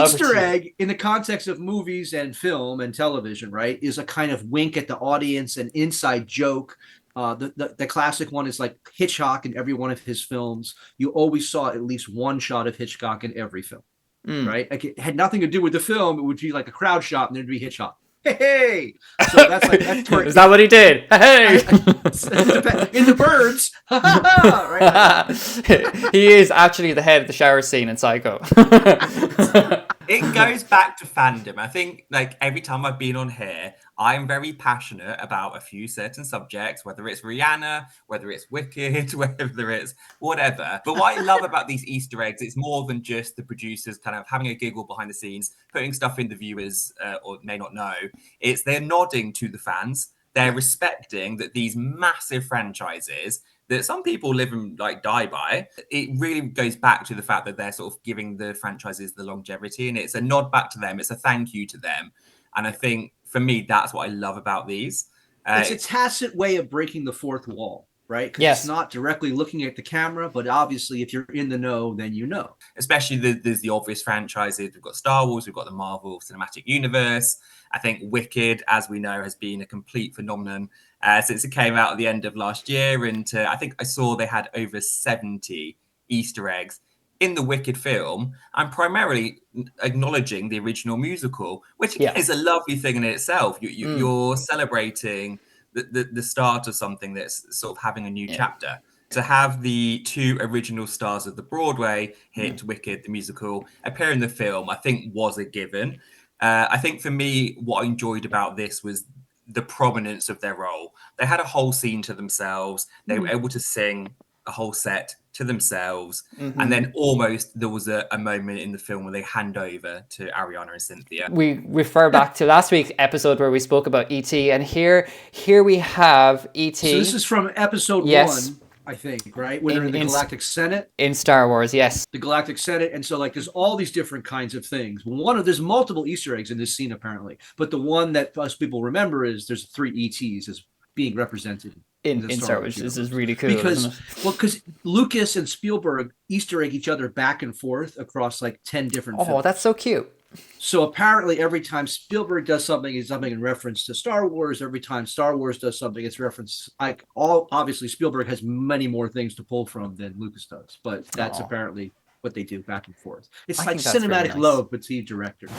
Easter egg in the context of movies and film and television, right, is a kind of wink at the audience, an inside joke. The classic one is like Hitchcock in every one of his films. You always saw at least one shot of Hitchcock in every film, right? Like it had nothing to do with the film. It would be like a crowd shot, and there'd be Hitchcock. Hey, so that's where Is that what he did? Hey, in the birds, right? he is actually the head of the shower scene in Psycho. It goes back to fandom. I think like every time I've been on here, I'm very passionate about a few certain subjects, whether it's Rihanna, whether it's Wicked, whether it's whatever. But what I love about these Easter eggs, it's more than just the producers kind of having a giggle behind the scenes, putting stuff in the viewers or may not know. It's they're nodding to the fans. They're respecting that these massive franchises that some people live and like die by. It really goes back to the fact that they're sort of giving the franchises the longevity, and it's a nod back to them. It's a thank you to them. And I think for me, that's what I love about these. It's a tacit way of breaking the fourth wall, right? Because Yes. it's not directly looking at the camera, but obviously if you're in the know, then you know. Especially there's the obvious franchises. We've got Star Wars, we've got the Marvel Cinematic Universe. I think Wicked, as we know, has been a complete phenomenon since it came out at the end of last year. And I think I saw they had over 70 Easter eggs in the Wicked film, and primarily acknowledging the original musical, which is a lovely thing in itself. You're celebrating the start of something that's sort of having a new chapter. To have the two original stars of the Broadway hit Wicked, the musical, appear in the film, I think was a given. I think for me, what I enjoyed about this was the prominence of their role. They had a whole scene to themselves. They were able to sing a whole set to themselves. And then almost there was a moment in the film where they hand over to Ariana and Cynthia. We refer back to last week's episode where we spoke about E.T. and here we have E.T. So this is from episode one, I think, right? When they're in the Galactic Senate. In Star Wars, yes. The Galactic Senate. And so like there's all these different kinds of things. There's multiple Easter eggs in this scene apparently. But the one that us people remember is there's 3 ETs as being represented in Star Wars. This is really cool. Because Lucas and Spielberg Easter egg each other back and forth across like 10 different films. Oh, that's so cute. So apparently every time Spielberg does something, it's something in reference to Star Wars. Every time Star Wars does something, it's reference obviously Spielberg has many more things to pull from than Lucas does, but that's apparently what they do back and forth. It's like cinematic love between directors.